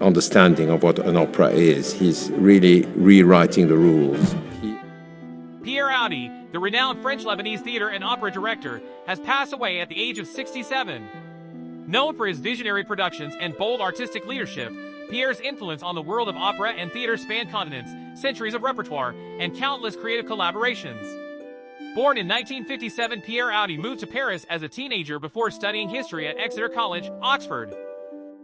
understanding of what an opera is. He's really rewriting the rules. Pierre Audi, the renowned French-Lebanese theater and opera director, has passed away at the age of 67. Known for his visionary productions and bold artistic leadership, Pierre's influence on the world of opera and theater spanned continents, centuries of repertoire, and countless creative collaborations. Born in 1957, Pierre Audi moved to Paris as a teenager before studying history at Exeter College, Oxford.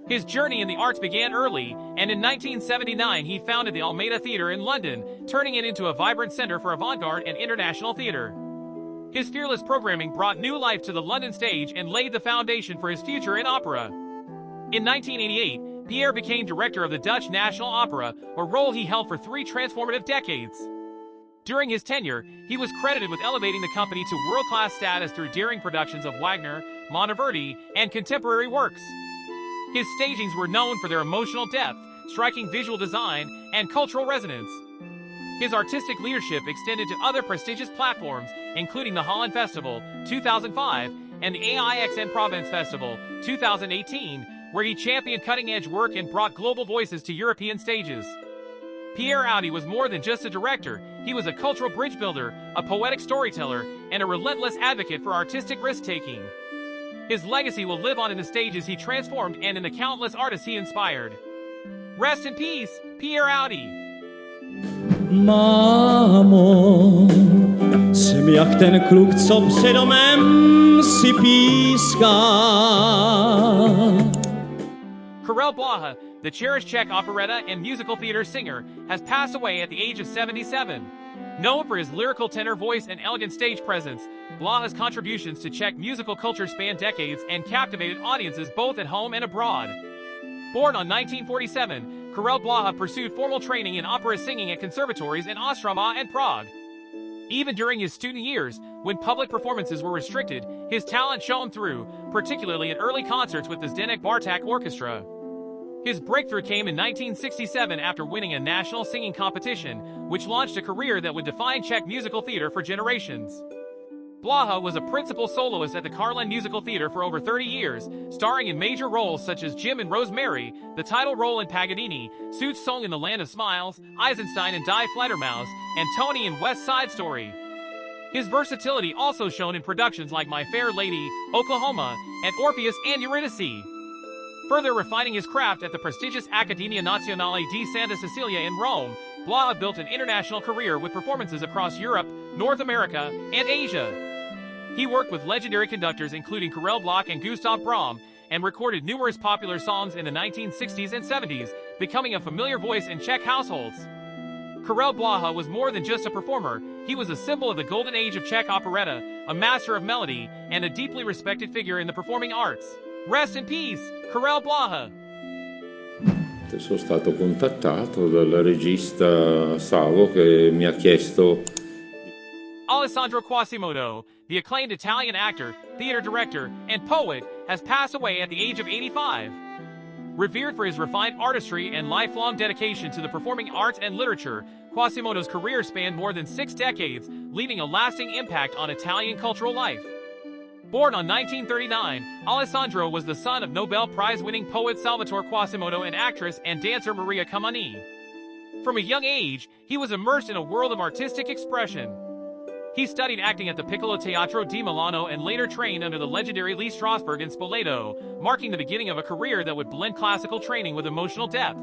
His journey in the arts began early, and in 1979 he founded the Almeida Theatre in London, turning it into a vibrant center for avant-garde and international theatre. His fearless programming brought new life to the London stage and laid the foundation for his future in opera. In 1988, Pierre became director of the Dutch National Opera, a role he held for 3 transformative decades. During his tenure, he was credited with elevating the company to world-class status through daring productions of Wagner, Monteverdi, and contemporary works. His stagings were known for their emotional depth, striking visual design, and cultural resonance. His artistic leadership extended to other prestigious platforms, including the Holland Festival, 2005, and the AIXN Provence Festival, 2018, where he championed cutting-edge work and brought global voices to European stages. Pierre Audi was more than just a director. He was a cultural bridge builder, a poetic storyteller, and a relentless advocate for artistic risk-taking. His legacy will live on in the stages he transformed and in the countless artists he inspired. Rest in peace, Pierre Audi. Mámo, jsem jak ten kluk, co před domem si píská. Karel Bláha, the cherished Czech operetta and musical theater singer, has passed away at the age of 77. Known for his lyrical tenor voice and elegant stage presence, Bláha's contributions to Czech musical culture span decades and captivated audiences both at home and abroad. Born on 1947, Karel Bláha pursued formal training in opera singing at conservatories in Ostrava and Prague. Even during his student years, when public performances were restricted, his talent shone through, particularly in early concerts with the Zdeněk Bartók Orchestra. His breakthrough came in 1967 after winning a national singing competition, which launched a career that would define Czech musical theater for generations. Bláha was a principal soloist at the Karlin Musical Theatre for over 30 years, starring in major roles such as Jim and Rosemary, the title role in Paganini, Such Song in the Land of Smiles, Eisenstein and Die Fledermaus, and Tony in West Side Story. His versatility also shown in productions like My Fair Lady, Oklahoma, and Orpheus and Eurydice. Further refining his craft at the prestigious Accademia Nazionale di Santa Cecilia in Rome, Bláha built an international career with performances across Europe, North America, and Asia. He worked with legendary conductors including Karel Bláha and Gustav Brahm, and recorded numerous popular songs in the 1960s and 70s, becoming a familiar voice in Czech households. Karel Bláha was more than just a performer. He was a symbol of the golden age of Czech operetta, a master of melody, and a deeply respected figure in the performing arts. Rest in peace, Karel Bláha. Sono stato contattato dal regista Savo che mi ha chiesto. Alessandro Quasimodo, the acclaimed Italian actor, theater director, and poet, has passed away at the age of 85. Revered for his refined artistry and lifelong dedication to the performing arts and literature, Quasimodo's career spanned more than 6 decades, leaving a lasting impact on Italian cultural life. Born on 1939, Alessandro was the son of Nobel Prize-winning poet Salvatore Quasimodo and actress and dancer Maria Cumani. From a young age, he was immersed in a world of artistic expression. He studied acting at the Piccolo Teatro di Milano and later trained under the legendary Lee Strasberg in Spoleto, marking the beginning of a career that would blend classical training with emotional depth.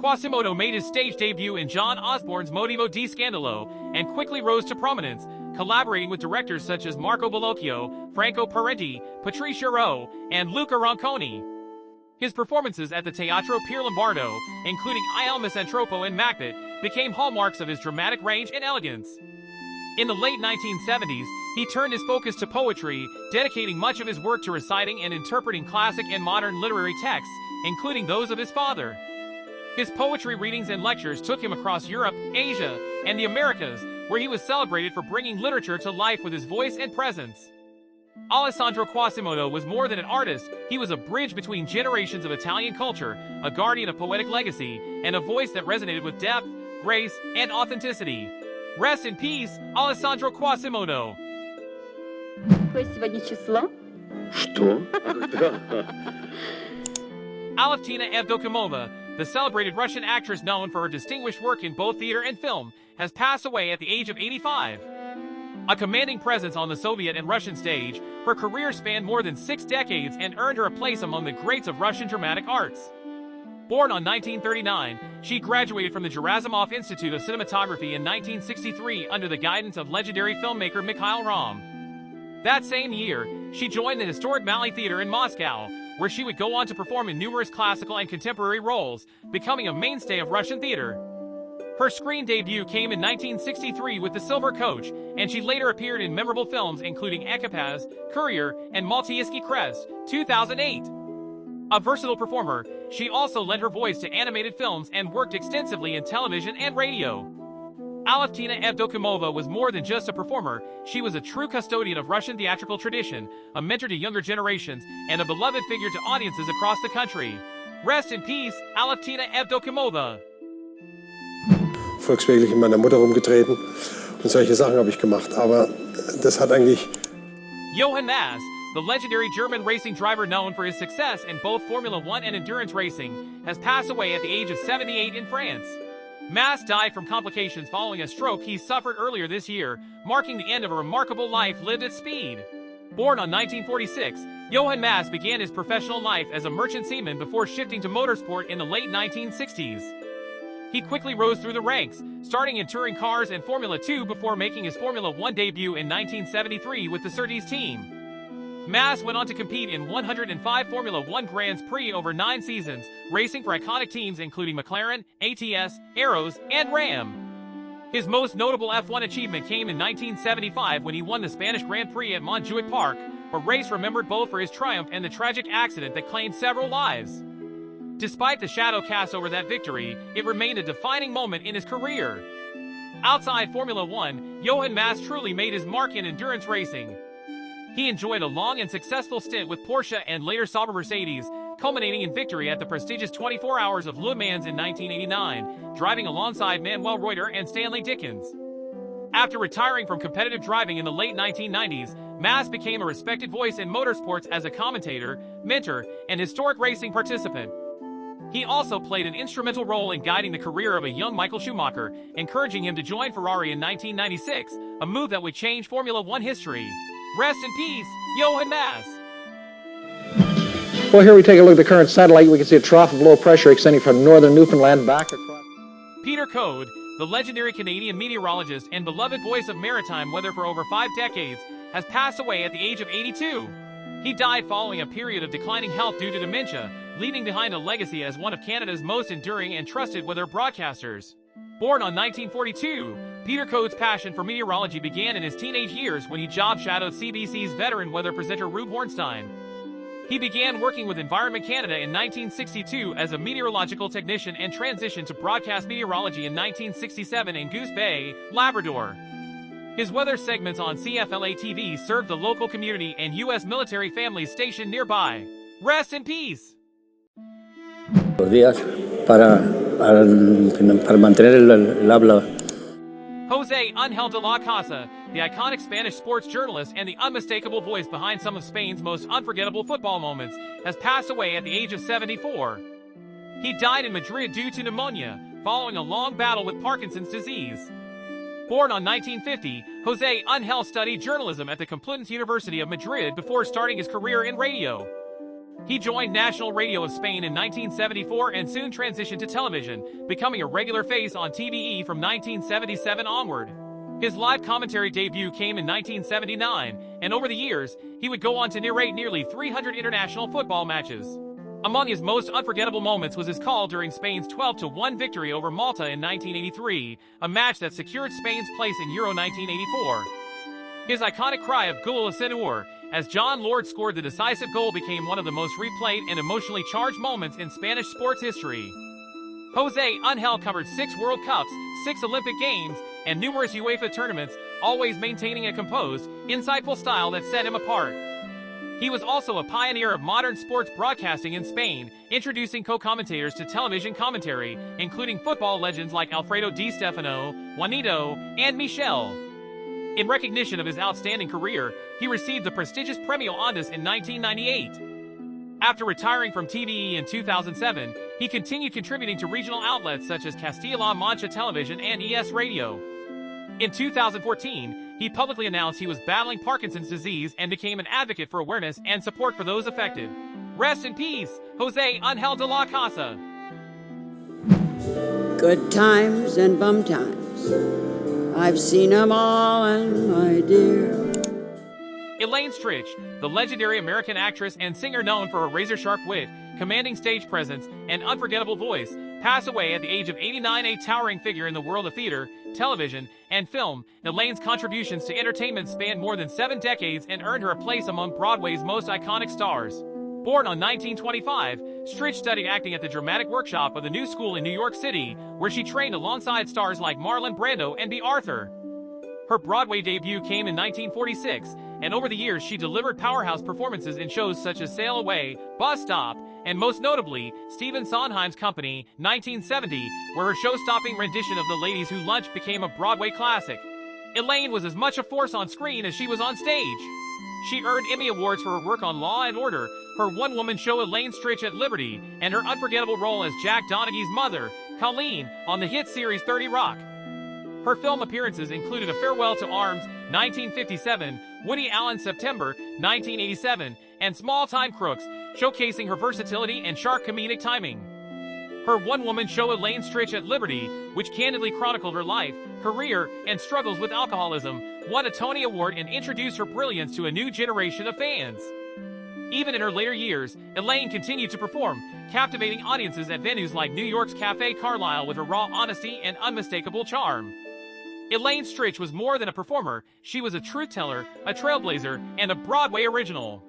Quasimodo made his stage debut in John Osborne's Motivo di Scandalo and quickly rose to prominence, collaborating with directors such as Marco Bellocchio, Franco Parenti, Patricia Rowe, and Luca Ronconi. His performances at the Teatro Pier Lombardo, including Il Misantropo and Macbeth, became hallmarks of his dramatic range and elegance. In the late 1970s, he turned his focus to poetry, dedicating much of his work to reciting and interpreting classic and modern literary texts, including those of his father. His poetry readings and lectures took him across Europe, Asia, and the Americas, where he was celebrated for bringing literature to life with his voice and presence. Alessandro Quasimodo was more than an artist. He was a bridge between generations of Italian culture, a guardian of poetic legacy, and a voice that resonated with depth, grace, and authenticity. Rest in peace, Alessandro Quasimodo. Какое сегодня число? Что? Aleftina Evdokimova, the celebrated Russian actress known for her distinguished work in both theater and film, has passed away at the age of 85. A commanding presence on the Soviet and Russian stage, her career spanned more than 6 decades and earned her a place among the greats of Russian dramatic arts. Born on 1939, she graduated from the Gerasimov Institute of Cinematography in 1963 under the guidance of legendary filmmaker Mikhail Rom. That same year, she joined the historic Mali Theater in Moscow, where she would go on to perform in numerous classical and contemporary roles, becoming a mainstay of Russian theater. Her screen debut came in 1963 with The Silver Coach, and she later appeared in memorable films including Ekipaz, Courier, and Maltijski Crest, 2008. A versatile performer, she also lent her voice to animated films and worked extensively in television and radio. Aleftina Evdokimova was more than just a performer, she was a true custodian of Russian theatrical tradition, a mentor to younger generations, and a beloved figure to audiences across the country. Rest in peace, Aleftina Evdokimova. Volkswirklich in meiner Mutter rumgetreten und solche Sachen habe ich gemacht, aber das hat eigentlich... Jochen Mass, the legendary German racing driver known for his success in both Formula One and endurance racing, has passed away at the age of 78 in France. Mass died from complications following a stroke he suffered earlier this year, marking the end of a remarkable life lived at speed. Born on 1946, Jochen Mass began his professional life as a merchant seaman before shifting to motorsport in the late 1960s. He quickly rose through the ranks, starting in touring cars and Formula 2 before making his Formula 1 debut in 1973 with the Surtees team. Mass went on to compete in 105 Formula 1 Grands Prix over 9 seasons, racing for iconic teams including McLaren, ATS, Arrows, and Ram. His most notable F1 achievement came in 1975 when he won the Spanish Grand Prix at Montjuic Park, a race remembered both for his triumph and the tragic accident that claimed several lives. Despite the shadow cast over that victory, it remained a defining moment in his career. Outside Formula 1, Jochen Mass truly made his mark in endurance racing. He enjoyed a long and successful stint with Porsche and later Sauber Mercedes, culminating in victory at the prestigious 24 Hours of Le Mans in 1989, driving alongside Manuel Reuter and Stanley Dickens. After retiring from competitive driving in the late 1990s, Mass became a respected voice in motorsports as a commentator, mentor, and historic racing participant. He also played an instrumental role in guiding the career of a young Michael Schumacher, encouraging him to join Ferrari in 1996, a move that would change Formula 1 history. Rest in peace, Jochen Mass. Well, here we take a look at the current satellite. We can see a trough of low pressure extending from northern Newfoundland back across... Peter Coade, the legendary Canadian meteorologist and beloved voice of maritime weather for over 5 decades, has passed away at the age of 82. He died following a period of declining health due to dementia, leaving behind a legacy as one of Canada's most enduring and trusted weather broadcasters. Born on 1942, Peter Coade's passion for meteorology began in his teenage years when he job shadowed CBC's veteran weather presenter Rube Hornstein. He began working with Environment Canada in 1962 as a meteorological technician and transitioned to broadcast meteorology in 1967 in Goose Bay, Labrador. His weather segments on CFLA-TV served the local community and U.S. military families stationed nearby. Rest in peace! Para mantener el habla. José Ángel de la Casa, the iconic Spanish sports journalist and the unmistakable voice behind some of Spain's most unforgettable football moments, has passed away at the age of 74. He died in Madrid due to pneumonia, following a long battle with Parkinson's disease. Born on 1950, José Ángel studied journalism at the Complutense University of Madrid before starting his career in radio. He joined National Radio of Spain in 1974 and soon transitioned to television, becoming a regular face on TVE from 1977 onward. His live commentary debut came in 1979, and over the years, he would go on to narrate nearly 300 international football matches. Among his most unforgettable moments was his call during Spain's 12-1 victory over Malta in 1983, a match that secured Spain's place in Euro 1984. His iconic cry of Gol Senor, as John Lord scored the decisive goal, became one of the most replayed and emotionally charged moments in Spanish sports history. José Ángel covered 6 World Cups, 6 Olympic Games, and numerous UEFA tournaments, always maintaining a composed, insightful style that set him apart. He was also a pioneer of modern sports broadcasting in Spain, introducing co-commentators to television commentary, including football legends like Alfredo Di Stefano, Juanito, and Michel. In recognition of his outstanding career, he received the prestigious Premio Ondas in 1998. After retiring from TVE in 2007, He continued contributing to regional outlets such as Castilla-La Mancha Television and ES Radio. In 2014, he publicly announced he was battling Parkinson's disease and became an advocate for awareness and support for those affected. Rest in peace, José Ángel de la Casa. Good times and bum times, I've seen 'em all, and my dear. Elaine Stritch, the legendary American actress and singer known for her razor-sharp wit, commanding stage presence, and unforgettable voice, passed away at the age of 89, a towering figure in the world of theater, television, and film. Elaine's contributions to entertainment spanned more than 7 decades and earned her a place among Broadway's most iconic stars. Born on 1925, Stritch studied acting at the Dramatic Workshop of the New School in New York City, where she trained alongside stars like Marlon Brando and B. Arthur. Her Broadway debut came in 1946, and over the years she delivered powerhouse performances in shows such as Sail Away, Bus Stop, and most notably, Stephen Sondheim's Company, 1970, where her show-stopping rendition of The Ladies Who Lunch became a Broadway classic. Elaine was as much a force on screen as she was on stage. She earned Emmy Awards for her work on Law and Order, her one-woman show Elaine Stritch at Liberty, and her unforgettable role as Jack Donaghy's mother, Colleen, on the hit series 30 Rock. Her film appearances included A Farewell to Arms, 1957, Woody Allen's September, 1987, and Small Time Crooks, showcasing her versatility and sharp comedic timing. Her one-woman show Elaine Stritch at Liberty, which candidly chronicled her life, career, and struggles with alcoholism, won a Tony Award and introduced her brilliance to a new generation of fans. Even in her later years, Elaine continued to perform, captivating audiences at venues like New York's Café Carlyle with her raw honesty and unmistakable charm. Elaine Stritch was more than a performer, she was a truth-teller, a trailblazer, and a Broadway original.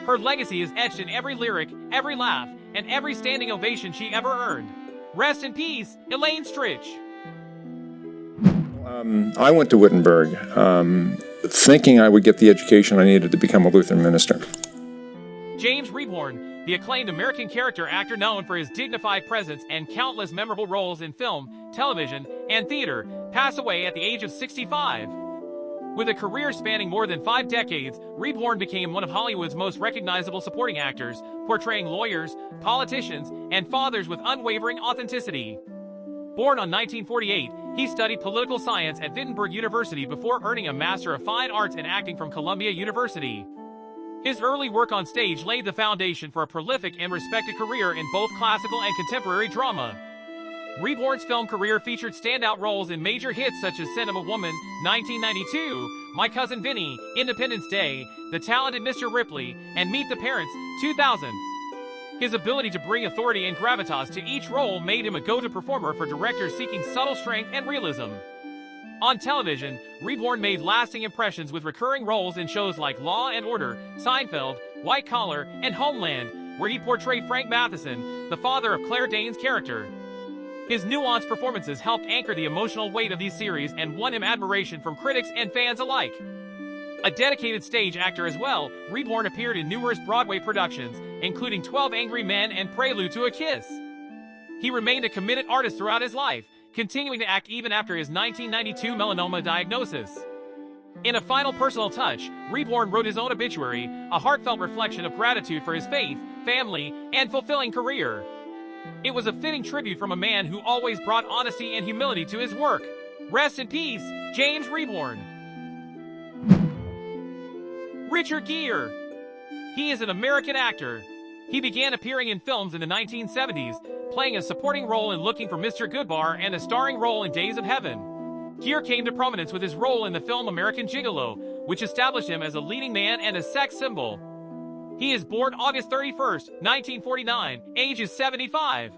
Her legacy is etched in every lyric, every laugh, and every standing ovation she ever earned. Rest in peace, Elaine Stritch. I went to Wittenberg thinking I would get the education I needed to become a Lutheran minister. James Rebhorn, the acclaimed American character actor known for his dignified presence and countless memorable roles in film, television, and theater, passed away at the age of 65. With a career spanning more than 5 decades, Rebhorn became one of Hollywood's most recognizable supporting actors, portraying lawyers, politicians, and fathers with unwavering authenticity. Born on 1948, he studied political science at Wittenberg University before earning a Master of Fine Arts in Acting from Columbia University. His early work on stage laid the foundation for a prolific and respected career in both classical and contemporary drama. Rebhorn's film career featured standout roles in major hits such as Cinema Woman, 1992, My Cousin Vinny, Independence Day, The Talented Mr. Ripley, and Meet the Parents, 2000. His ability to bring authority and gravitas to each role made him a go-to performer for directors seeking subtle strength and realism. On television, Rebhorn made lasting impressions with recurring roles in shows like Law and Order, Seinfeld, White Collar, and Homeland, where he portrayed Frank Matheson, the father of Claire Danes' character. His nuanced performances helped anchor the emotional weight of these series and won him admiration from critics and fans alike. A dedicated stage actor as well, Rebhorn appeared in numerous Broadway productions, including 12 Angry Men and Prelude to a Kiss. He remained a committed artist throughout his life, continuing to act even after his 1992 melanoma diagnosis. In a final personal touch, Rebhorn wrote his own obituary, a heartfelt reflection of gratitude for his faith, family, and fulfilling career. It was a fitting tribute from a man who always brought honesty and humility to his work. Rest in peace, James Rebhorn. Richard Gere. He is an American actor. He began appearing in films in the 1970s, playing a supporting role in Looking for Mr. Goodbar and a starring role in Days of Heaven. Gere came to prominence with his role in the film American Gigolo, which established him as a leading man and a sex symbol. He is born August 31st, 1949, age is 75.